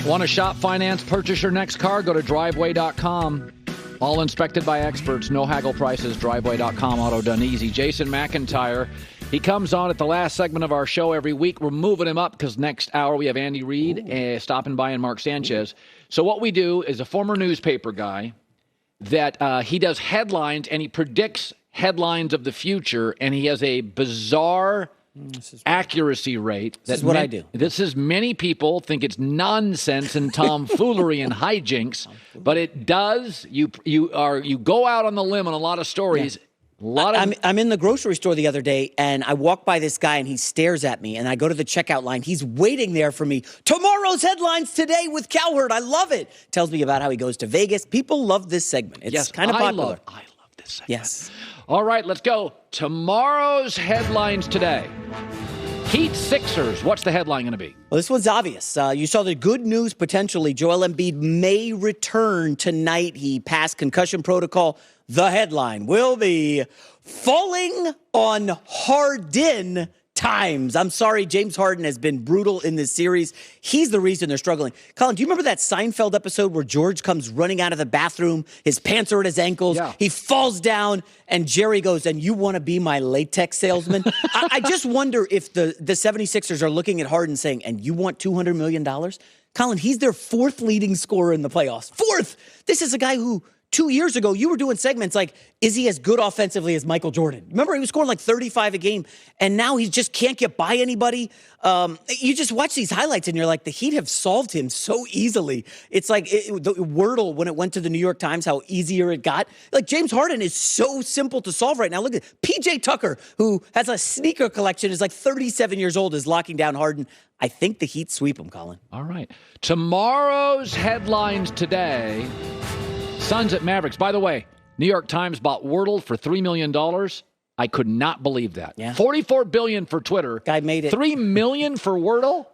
Want to shop, finance, purchase your next car? Go to driveway.com. All inspected by experts. No haggle prices. Driveway.com. Auto done easy. Jason McIntyre. He comes on at the last segment of our show every week. We're moving him up because next hour we have Andy Reid stopping by and Mark Sanchez. So what we do is a former newspaper guy that he does headlines and he predicts headlines of the future, and he has a bizarre accuracy rate. This is what I do. This is many people think it's nonsense and tomfoolery and hijinks, but it does. You go out on the limb on a lot of stories. Yeah. I'm in the grocery store the other day, and I walk by this guy, and he stares at me, and I go to the checkout line. He's waiting there for me. Tomorrow's headlines today with Cowherd. I love it. Tells me about how he goes to Vegas. People love this segment. It's kind of popular. I love this segment. Yes. All right, let's go. Tomorrow's headlines today. Heat Sixers. What's the headline going to be? Well, this one's obvious. You saw the good news potentially. Joel Embiid may return tonight. He passed concussion protocol. The headline will be falling on Harden times. I'm sorry, James Harden has been brutal in this series. He's the reason they're struggling. Colin, do you remember that Seinfeld episode where George comes running out of the bathroom? His pants are at his ankles. Yeah. He falls down, and Jerry goes, "And you want to be my latex salesman?" I just wonder if the 76ers are looking at Harden saying, "And you want $200 million?" Colin, he's their fourth leading scorer in the playoffs. Fourth! This is a guy who 2 years ago, you were doing segments like, is he as good offensively as Michael Jordan? Remember, he was scoring like 35 a game, and now he just can't get by anybody. You just watch these highlights, and you're like, the Heat have solved him so easily. It's like the Wordle, when it went to the New York Times, how easier it got. Like, James Harden is so simple to solve right now. Look at P.J. Tucker, who has a sneaker collection, is like 37 years old, is locking down Harden. I think the Heat sweep him, Colin. All right. Tomorrow's headlines today. Suns at Mavericks. By the way, New York Times bought Wordle for $3 million. I could not believe that. Yeah. $44 billion for Twitter. Guy made it. $3 million for Wordle?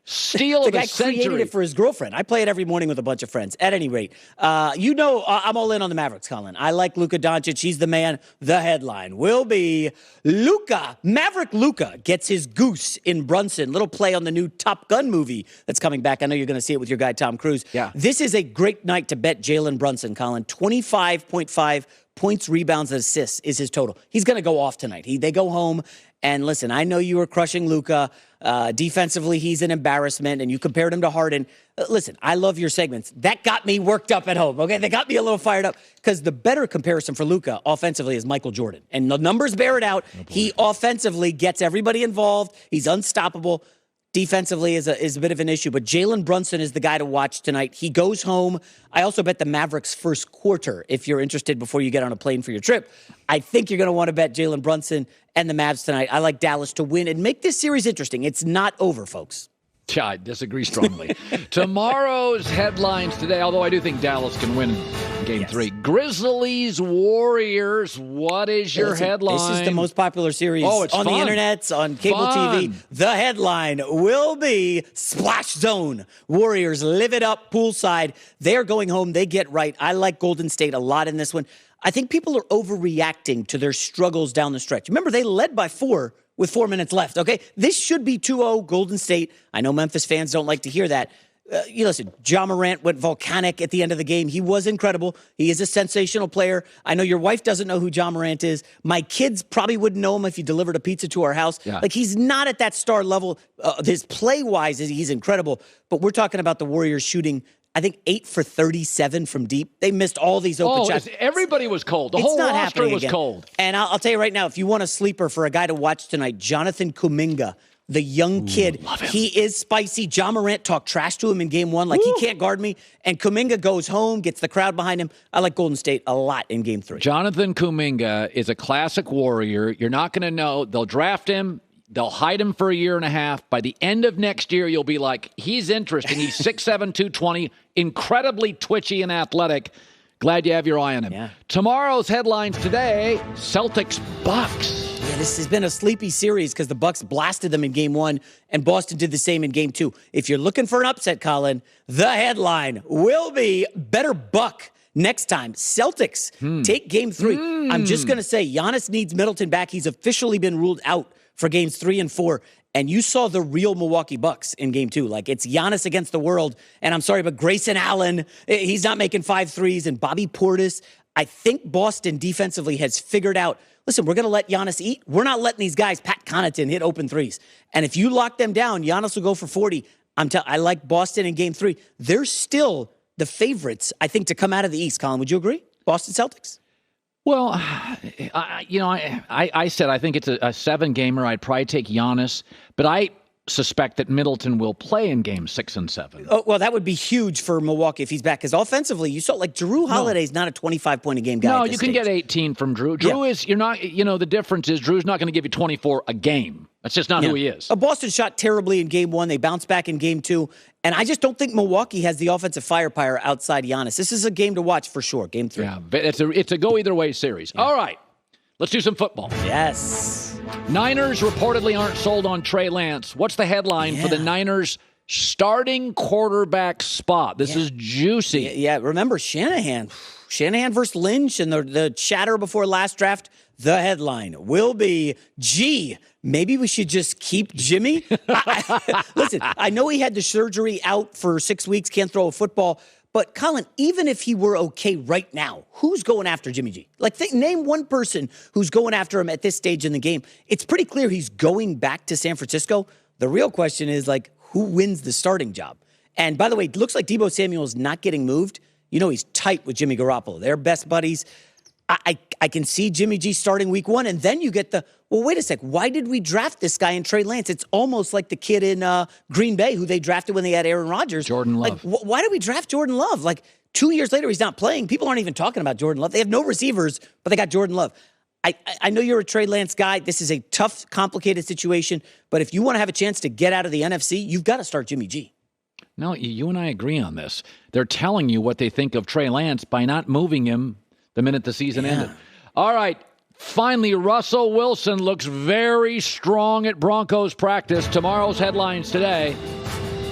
Steal of the century. The guy created it for his girlfriend. I play it every morning with a bunch of friends. At any rate, I'm all in on the Mavericks, Colin. I like Luka Doncic. He's the man. The headline will be Maverick Luka gets his goose in Brunson. Little play on the new Top Gun movie that's coming back. I know you're going to see it with your guy, Tom Cruise. Yeah. This is a great night to bet Jalen Brunson, Colin. 25.5 points, rebounds, and assists is his total. He's going to go off tonight. They go home, and listen, I know you were crushing Luka. Defensively, he's an embarrassment, and you compared him to Harden. Listen, I love your segments. That got me worked up at home, okay? They got me a little fired up, because the better comparison for Luka offensively is Michael Jordan. And the numbers bear it out. He offensively gets everybody involved. He's unstoppable. Defensively is a bit of an issue, but Jalen Brunson is the guy to watch tonight. He goes home. I also bet the Mavericks first quarter, if you're interested before you get on a plane for your trip. I think you're going to want to bet Jalen Brunson and the Mavs tonight. I like Dallas to win and make this series interesting. It's not over, folks. Yeah, I disagree strongly. Tomorrow's headlines today, although I do think Dallas can win Game 3. Grizzlies, Warriors, what is your headline? This is the most popular series on the internet, on cable TV. The headline will be Splash Zone. Warriors live it up poolside. They're going home. They get right. I like Golden State a lot in this one. I think people are overreacting to their struggles down the stretch. Remember, they led by 4 with 4 minutes left, okay? This should be 2-0 Golden State. I know Memphis fans don't like to hear that. Listen, Ja Morant went volcanic at the end of the game. He was incredible. He is a sensational player. I know your wife doesn't know who Ja Morant is. My kids probably wouldn't know him if he delivered a pizza to our house. Yeah. Like, he's not at that star level. His play-wise, he's incredible. But we're talking about the Warriors shooting, I think, 8 for 37 from deep. They missed all these open shots. Everybody was cold. The whole roster was cold. And I'll tell you right now, if you want a sleeper for a guy to watch tonight, Jonathan Kuminga, the young kid, he is spicy. Ja Morant talked trash to him in Game 1, like, he can't guard me. And Kuminga goes home, gets the crowd behind him. I like Golden State a lot in Game 3. Jonathan Kuminga is a classic Warrior. You're not going to know. They'll draft him. They'll hide him for a year and a half. By the end of next year, you'll be like, he's interesting. He's 6'7", 220, incredibly twitchy and athletic. Glad you have your eye on him. Yeah. Tomorrow's headlines today, Celtics Bucks. Yeah, this has been a sleepy series because the Bucks blasted them in Game 1, and Boston did the same in Game 2. If you're looking for an upset, Colin, the headline will be better Buck next time. Celtics take Game 3. I'm just going to say, Giannis needs Middleton back. He's officially been ruled out for Games 3 and 4. And you saw the real Milwaukee Bucks in game 2. Like, it's Giannis against the world. And I'm sorry, but Grayson Allen, he's not making 5 threes. And Bobby Portis, I think Boston defensively has figured out, listen, we're going to let Giannis eat. We're not letting these guys, Pat Connaughton, hit open threes. And if you lock them down, Giannis will go for 40. I like Boston in game 3. They're still the favorites, I think, to come out of the East. Colin, would you agree? Boston Celtics? Well, I said I think it's a 7-gamer. I'd probably take Giannis, but I suspect that Middleton will play in games 6 and 7. Oh, well, that would be huge for Milwaukee if he's back. Because offensively, you saw, like, Jrue Holiday's not a 25-point-a-game guy. No, you can get 18 from Jrue. Jrue is, you're not, the difference is Drew's not going to give you 24 a game. That's just not who he is. Boston shot terribly in game 1. They bounced back in game 2. And I just don't think Milwaukee has the offensive firepower outside Giannis. This is a game to watch for sure, game 3. Yeah, it's a go-either-way series. Yeah. All right, let's do some football. Yes. Niners reportedly aren't sold on Trey Lance. What's the headline for the Niners starting quarterback spot? This is juicy. Yeah, remember Shanahan. Shanahan versus Lynch and the chatter before last draft. The headline will be, gee, maybe we should just keep Jimmy. Listen, I know he had the surgery out for 6 weeks, can't throw a football. But, Colin, even if he were okay right now, who's going after Jimmy G? Like, name one person who's going after him at this stage in the game. It's pretty clear he's going back to San Francisco. The real question is, like, who wins the starting job? And, by the way, it looks like Deebo Samuel is not getting moved. You know he's tight with Jimmy Garoppolo. They're best buddies. I can see Jimmy G starting week 1, and then you get well, wait a sec. Why did we draft this guy in Trey Lance? It's almost like the kid in Green Bay who they drafted when they had Aaron Rodgers. Jordan Love. Like, why did we draft Jordan Love? Like, 2 years later, he's not playing. People aren't even talking about Jordan Love. They have no receivers, but they got Jordan Love. I know you're a Trey Lance guy. This is a tough, complicated situation, but if you want to have a chance to get out of the NFC, you've got to start Jimmy G. No, you and I agree on this. They're telling you what they think of Trey Lance by not moving him the minute the season ended. All right. Finally, Russell Wilson looks very strong at Broncos practice. Tomorrow's headlines today.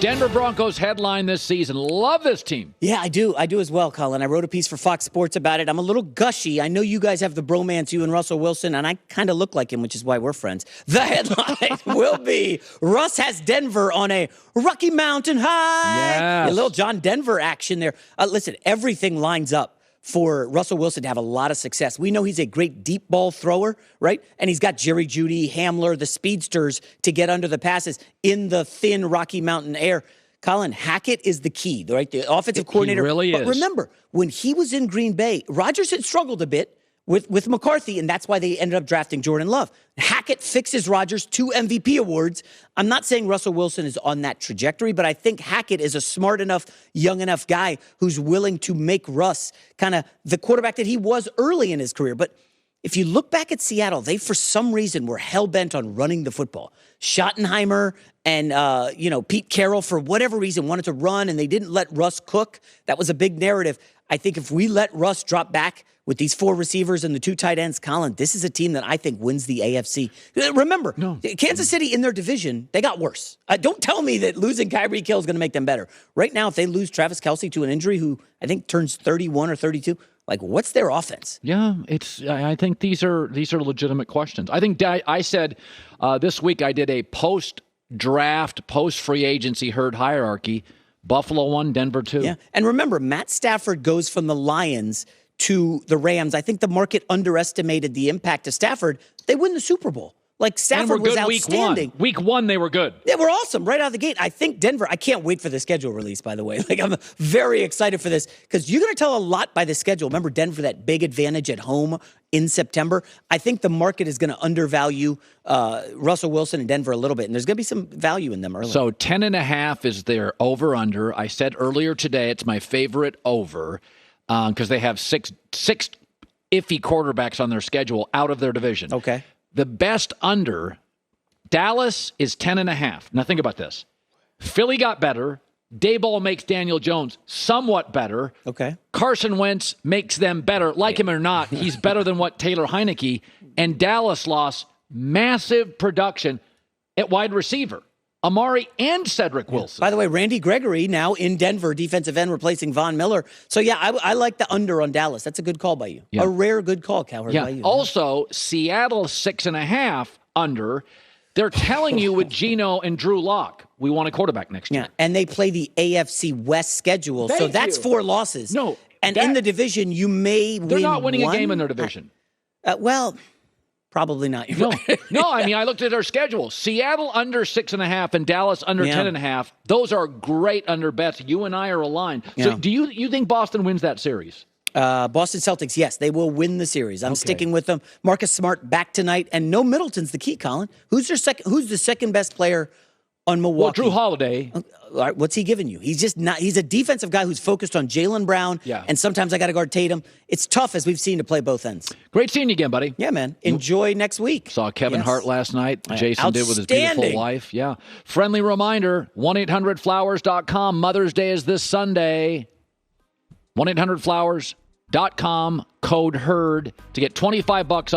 Denver Broncos headline this season. Love this team. Yeah, I do. I do as well, Colin. I wrote a piece for Fox Sports about it. I'm a little gushy. I know you guys have the bromance, you and Russell Wilson, and I kind of look like him, which is why we're friends. The headline will be, Russ has Denver on a Rocky Mountain high. Yes. A little John Denver action there. Listen, everything lines up for Russell Wilson to have a lot of success. We know he's a great deep ball thrower, right? And he's got Jerry Jeudy, Hamler, the speedsters to get under the passes in the thin Rocky Mountain air. Colin, Hackett is the key, right? The offensive coordinator. He really is. But remember, when he was in Green Bay, Rodgers had struggled a bit with McCarthy, and that's why they ended up drafting Jordan Love. Hackett fixes Rodgers 2 MVP awards. I'm not saying Russell Wilson is on that trajectory, but I think Hackett is a smart enough, young enough guy who's willing to make Russ kind of the quarterback that he was early in his career. But if you look back at Seattle, they, for some reason, were hell-bent on running the football. Schottenheimer and, Pete Carroll, for whatever reason, wanted to run, and they didn't let Russ cook. That was a big narrative. I think if we let Russ drop back with these 4 receivers and the 2 tight ends, Colin, this is a team that I think wins the AFC. Remember, Kansas City in their division, they got worse. Don't tell me that losing Tyreek Hill is going to make them better. Right now, if they lose Travis Kelce to an injury, who I think turns 31 or 32, like, what's their offense? Yeah, I think these are legitimate questions. I think I said this week I did a post-draft, post-free agency herd hierarchy. Buffalo 1, Denver 2. Yeah, and remember, Matt Stafford goes from the Lions to the Rams. I think the market underestimated the impact of Stafford. They win the Super Bowl. Like, Stafford was outstanding. Week 1, they were good. They were awesome right out of the gate. I think Denver, I can't wait for the schedule release, by the way. Like, I'm very excited for this because you're going to tell a lot by the schedule. Remember Denver, that big advantage at home in September. I think the market is going to undervalue Russell Wilson and Denver a little bit, and there's going to be some value in them early. So 10.5 is their over-under. I said earlier today it's my favorite over because they have six iffy quarterbacks on their schedule out of their division. Okay. The best under, Dallas is 10.5. Now think about this. Philly got better. Daboll makes Daniel Jones somewhat better. Okay. Carson Wentz makes them better. Like him or not, he's better than what Taylor Heineke. And Dallas lost massive production at wide receiver. Amari and Cedric Wilson. By the way, Randy Gregory now in Denver, defensive end, replacing Von Miller. So, yeah, I like the under on Dallas. That's a good call by you. Yeah. A rare good call, Cowherd, by you. Also, Seattle 6.5 under. They're telling you with Geno and Drew Lock, we want a quarterback next year. Yeah, and they play the AFC West schedule, so that's 4 losses. No. And in the division, you may win. They're not winning one. a game in their division. Well, probably not. No, I mean, I looked at their schedule. Seattle under 6.5 and Dallas under 10.5. Those are great under bets. You and I are aligned. So do you think Boston wins that series? Boston Celtics, yes, they will win the series. I'm sticking with them. Marcus Smart back tonight, and no Middleton's the key, Colin. Who's the second best player on Milwaukee? Well, Drew Holiday. All right, what's he giving you? He's just not. He's a defensive guy who's focused on Jaylen Brown. Yeah. And sometimes I got to guard Tatum. It's tough, as we've seen, to play both ends. Great seeing you again, buddy. Yeah, man. Enjoy next week. Saw Kevin Hart last night. Jason did with his beautiful wife. Yeah. Friendly reminder: 1-800-Flowers.com. Mother's Day is this Sunday. 1-800-Flowers.com. Code HERD to get $25 off